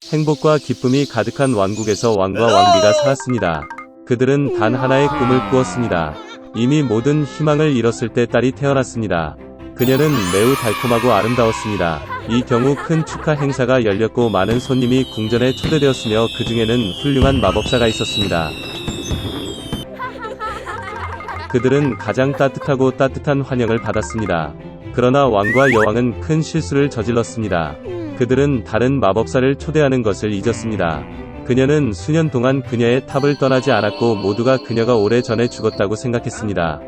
행복과 기쁨이 가득한 왕국에서 왕과 왕비가 살았습니다. 그들은 단 하나의 꿈을 꾸었습니다. 이미 모든 희망을 잃었을 때 딸이 태어났습니다. 그녀는 매우 달콤하고 아름다웠습니다. 이 경우 큰 축하 행사가 열렸고 많은 손님이 궁전에 초대되었으며 그 중에는 훌륭한 마법사가 있었습니다. 그들은 가장 따뜻하고 따뜻한 환영을 받았습니다. 그러나 왕과 여왕은 큰 실수를 저질렀습니다. 그들은 다른 마법사를 초대하는 것을 잊었습니다. 그녀는 수년 동안 그녀의 탑을 떠나지 않았고 모두가 그녀가 오래전에 죽었다고 생각했습니다.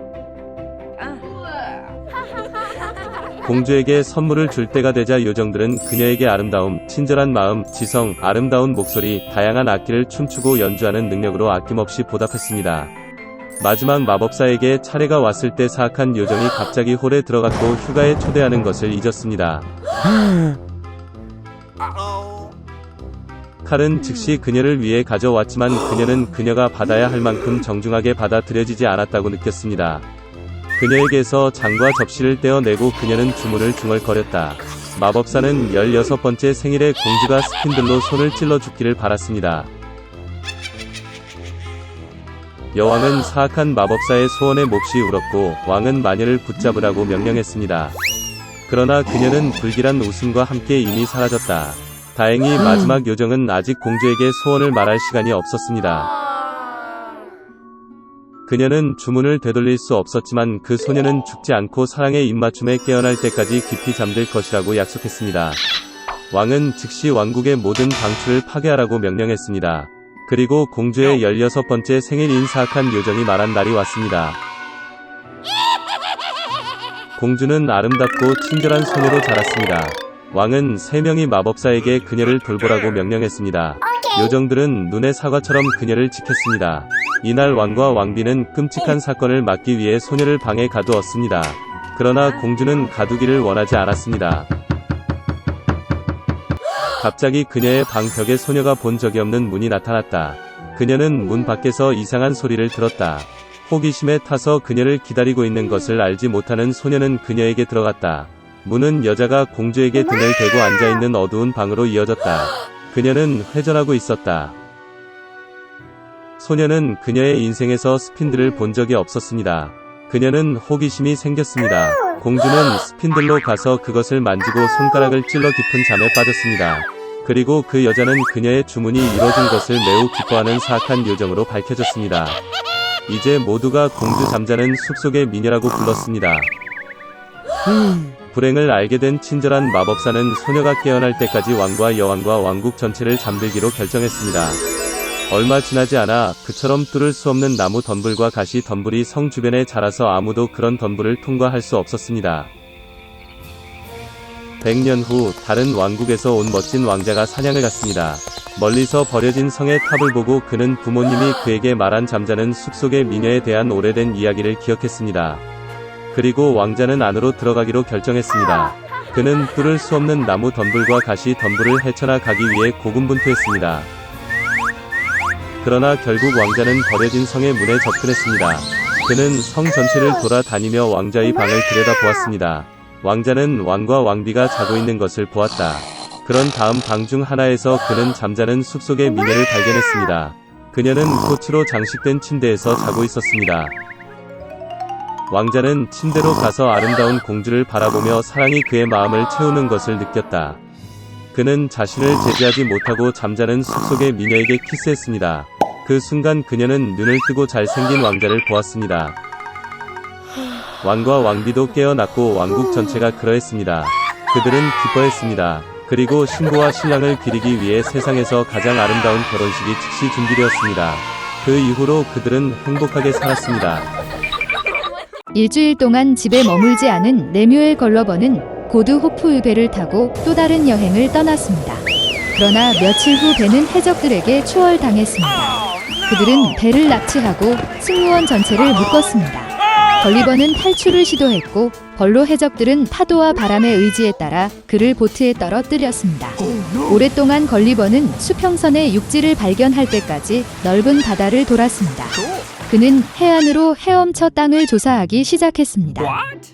공주에게 선물을 줄 때가 되자 요정들은 그녀에게 아름다움, 친절한 마음, 지성, 아름다운 목소리, 다양한 악기를 춤추고 연주하는 능력으로 아낌없이 보답했습니다. 마지막 마법사에게 차례가 왔을 때 사악한 요정이 갑자기 홀에 들어갔고 휴가에 초대하는 것을 잊었습니다. 칼은 즉시 그녀를 위해 가져왔지만 그녀는 그녀가 받아야 할 만큼 정중하게 받아들여지지 않았다고 느꼈습니다. 그녀에게서 장과 접시를 떼어내고 그녀는 주문을 중얼거렸다. 마법사는 16번째 생일에 공주가 스핀들로 손을 찔러 죽기를 바랐습니다. 여왕은 사악한 마법사의 소원에 몹시 울었고 왕은 마녀를 붙잡으라고 명령했습니다. 그러나 그녀는 불길한 웃음과 함께 이미 사라졌다. 다행히 마지막 요정은 아직 공주에게 소원을 말할 시간이 없었습니다. 그녀는 주문을 되돌릴 수 없었지만 그 소녀는 죽지 않고 사랑의 입맞춤에 깨어날 때까지 깊이 잠들 것이라고 약속했습니다. 왕은 즉시 왕국의 모든 방출을 파괴하라고 명령했습니다. 그리고 공주의 16번째 생일인 사악한 요정이 말한 날이 왔습니다. 공주는 아름답고 친절한 소녀로 자랐습니다. 왕은 3명의 마법사에게 그녀를 돌보라고 명령했습니다. 요정들은 눈의 사과처럼 그녀를 지켰습니다. 이날 왕과 왕비는 끔찍한 사건을 막기 위해 소녀를 방에 가두었습니다. 그러나 공주는 가두기를 원하지 않았습니다. 갑자기 그녀의 방 벽에 소녀가 본 적이 없는 문이 나타났다. 그녀는 문 밖에서 이상한 소리를 들었다. 호기심에 타서 그녀를 기다리고 있는 것을 알지 못하는 소녀는 그녀에게 들어갔다. 문은 여자가 공주에게 등을 대고 앉아있는 어두운 방으로 이어졌다. 그녀는 회전하고 있었다. 소녀는 그녀의 인생에서 스핀들을 본 적이 없었습니다. 그녀는 호기심이 생겼습니다. 공주는 스핀들로 가서 그것을 만지고 손가락을 찔러 깊은 잠에 빠졌습니다. 그리고 그 여자는 그녀의 주문이 이뤄진 것을 매우 기뻐하는 사악한 요정으로 밝혀졌습니다. 이제 모두가 공주 잠자는 숲속의 미녀라고 불렀습니다. 불행을 알게 된 친절한 마법사는 소녀가 깨어날 때까지 왕과 여왕과 왕국 전체를 잠들기로 결정했습니다. 얼마 지나지 않아 그처럼 뚫을 수 없는 나무 덤불과 가시 덤불이 성 주변에 자라서 아무도 그런 덤불을 통과할 수 없었습니다. 100년 후 다른 왕국에서 온 멋진 왕자가 사냥을 갔습니다. 멀리서 버려진 성의 탑을 보고 그는 부모님이 그에게 말한 잠자는 숲속의 미녀에 대한 오래된 이야기를 기억했습니다. 그리고 왕자는 안으로 들어가기로 결정했습니다. 그는 뚫을 수 없는 나무 덤불과 가시 덤불을 헤쳐나 가기 위해 고군분투했습니다. 그러나 결국 왕자는 버려진 성의 문에 접근했습니다. 그는 성 전체를 돌아다니며 왕자의 방을 들여다보았습니다. 왕자는 왕과 왕비가 자고 있는 것을 보았다. 그런 다음 방 중 하나에서 그는 잠자는 숲속의 미녀를 발견했습니다. 그녀는 꽃으로 장식된 침대에서 자고 있었습니다. 왕자는 침대로 가서 아름다운 공주를 바라보며 사랑이 그의 마음을 채우는 것을 느꼈다. 그는 자신을 제지하지 못하고 잠자는 숲속의 미녀에게 키스했습니다. 그 순간 그녀는 눈을 뜨고 잘생긴 왕자를 보았습니다. 왕과 왕비도 깨어났고 왕국 전체가 그러했습니다. 그들은 기뻐했습니다. 그리고 신부와 신랑을 기리기 위해 세상에서 가장 아름다운 결혼식이 즉시 준비되었습니다. 그 이후로 그들은 행복하게 살았습니다. 일주일 동안 집에 머물지 않은 레뮤엘 걸러버는 고드 호프의 배를 타고 또 다른 여행을 떠났습니다. 그러나 며칠 후 배는 해적들에게 추월당했습니다. 그들은 배를 납치하고 승무원 전체를 묶었습니다. 걸리버는 탈출을 시도했고 벌로 해적들은 파도와 바람의 의지에 따라 그를 보트에 떨어뜨렸습니다. 오랫동안 걸리버는 수평선의 육지를 발견할 때까지 넓은 바다를 돌았습니다. 그는 해안으로 헤엄쳐 땅을 조사하기 시작했습니다.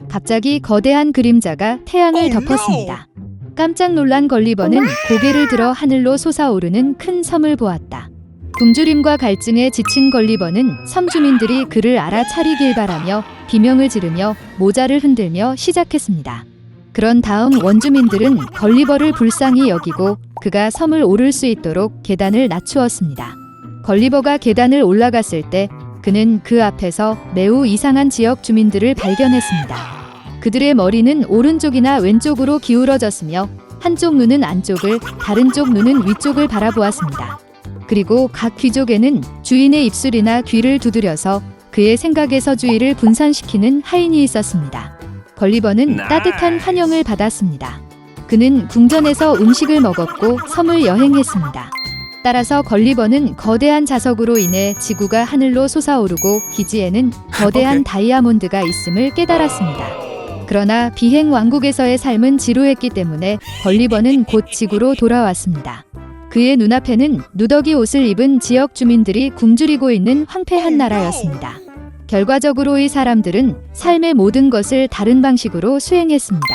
갑자기 거대한 그림자가 태양을 덮었습니다. 깜짝 놀란 걸리버는 고개를 들어 하늘로 솟아오르는 큰 섬을 보았다. 굶주림과 갈증에 지친 걸리버는 섬 주민들이 그를 알아차리길 바라며 비명을 지르며 모자를 흔들며 시작했습니다. 그런 다음 원주민들은 걸리버를 불쌍히 여기고 그가 섬을 오를 수 있도록 계단을 낮추었습니다. 걸리버가 계단을 올라갔을 때 그는 그 앞에서 매우 이상한 지역 주민들을 발견했습니다. 그들의 머리는 오른쪽이나 왼쪽으로 기울어졌으며 한쪽 눈은 안쪽을, 다른 쪽 눈은 위쪽을 바라보았습니다. 그리고 각 귀족에는 주인의 입술이나 귀를 두드려서 그의 생각에서 주의를 분산시키는 하인이 있었습니다. 걸리버는 따뜻한 환영을 받았습니다. 그는 궁전에서 음식을 먹었고 섬을 여행했습니다. 따라서 걸리버는 거대한 자석으로 인해 지구가 하늘로 솟아오르고 기지에는 거대한 다이아몬드가 있음을 깨달았습니다. 그러나 비행 왕국에서의 삶은 지루했기 때문에 걸리버는 곧 지구로 돌아왔습니다. 그의 눈앞에는 누더기 옷을 입은 지역 주민들이 굶주리고 있는 황폐한 나라였습니다. 결과적으로 이 사람들은 삶의 모든 것을 다른 방식으로 수행했습니다.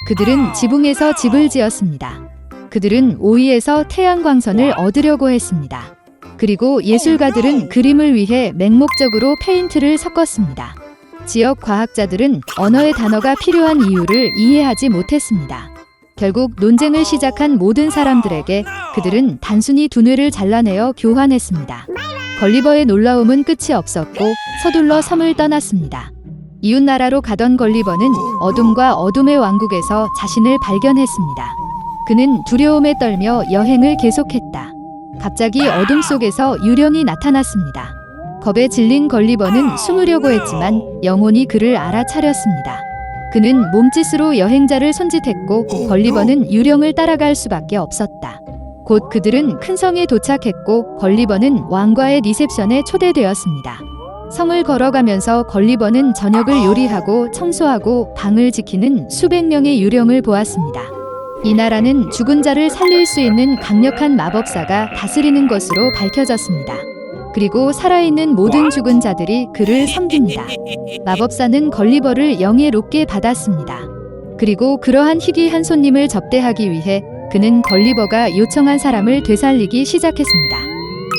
그들은 지붕에서 집을 지었습니다. 그들은 오이에서 태양광선을 얻으려고 했습니다. 그리고 예술가들은 그림을 위해 맹목적으로 페인트를 섞었습니다. 지역 과학자들은 언어의 단어가 필요한 이유를 이해하지 못했습니다. 결국 논쟁을 시작한 모든 사람들에게 그들은 단순히 두뇌를 잘라내어 교환했습니다. 걸리버의 놀라움은 끝이 없었고 서둘러 섬을 떠났습니다. 이웃나라로 가던 걸리버는 어둠과 어둠의 왕국에서 자신을 발견했습니다. 그는 두려움에 떨며 여행을 계속했다. 갑자기 어둠 속에서 유령이 나타났습니다. 겁에 질린 걸리버는 숨으려고 했지만 영혼이 그를 알아차렸습니다. 그는 몸짓으로 여행자를 손짓했고 걸리버는 유령을 따라갈 수밖에 없었다. 곧 그들은 큰 성에 도착했고 걸리버는 왕과의 리셉션에 초대되었습니다. 성을 걸어가면서 걸리버는 저녁을 요리하고 청소하고 방을 지키는 수백 명의 유령을 보았습니다. 이 나라는 죽은 자를 살릴 수 있는 강력한 마법사가 다스리는 것으로 밝혀졌습니다. 그리고 살아있는 모든 죽은 자들이 그를 섬깁니다. 마법사는 걸리버를 영예롭게 받았습니다. 그리고 그러한 희귀한 손님을 접대하기 위해 그는 걸리버가 요청한 사람을 되살리기 시작했습니다.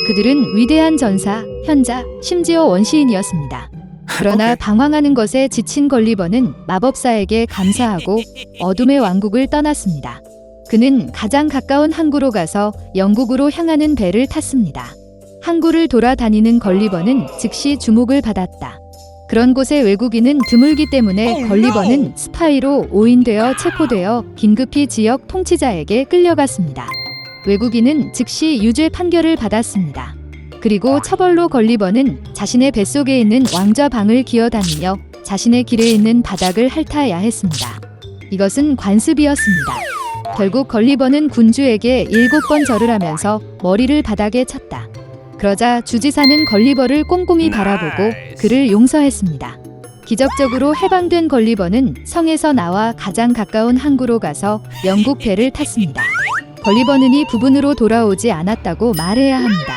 그들은 위대한 전사, 현자, 심지어 원시인이었습니다. 그러나 방황하는 것에 지친 걸리버는 마법사에게 감사하고 어둠의 왕국을 떠났습니다. 그는 가장 가까운 항구로 가서 영국으로 향하는 배를 탔습니다. 항구를 돌아다니는 걸리버는 즉시 주목을 받았다. 그런 곳에 외국인은 드물기 때문에 걸리버는 스파이로 오인되어 체포되어 긴급히 지역 통치자에게 끌려갔습니다. 외국인은 즉시 유죄 판결을 받았습니다. 그리고 처벌로 걸리버는 자신의 뱃속에 있는 왕좌 방을 기어다니며 자신의 길에 있는 바닥을 핥아야 했습니다. 이것은 관습이었습니다. 결국 걸리버는 군주에게 7번 절을 하면서 머리를 바닥에 쳤다. 그러자 주지사는 걸리버를 꼼꼼히 바라보고 그를 용서했습니다. 기적적으로 해방된 걸리버는 성에서 나와 가장 가까운 항구로 가서 영국 배를 탔습니다. 걸리버는 이 부분으로 돌아오지 않았다고 말해야 합니다.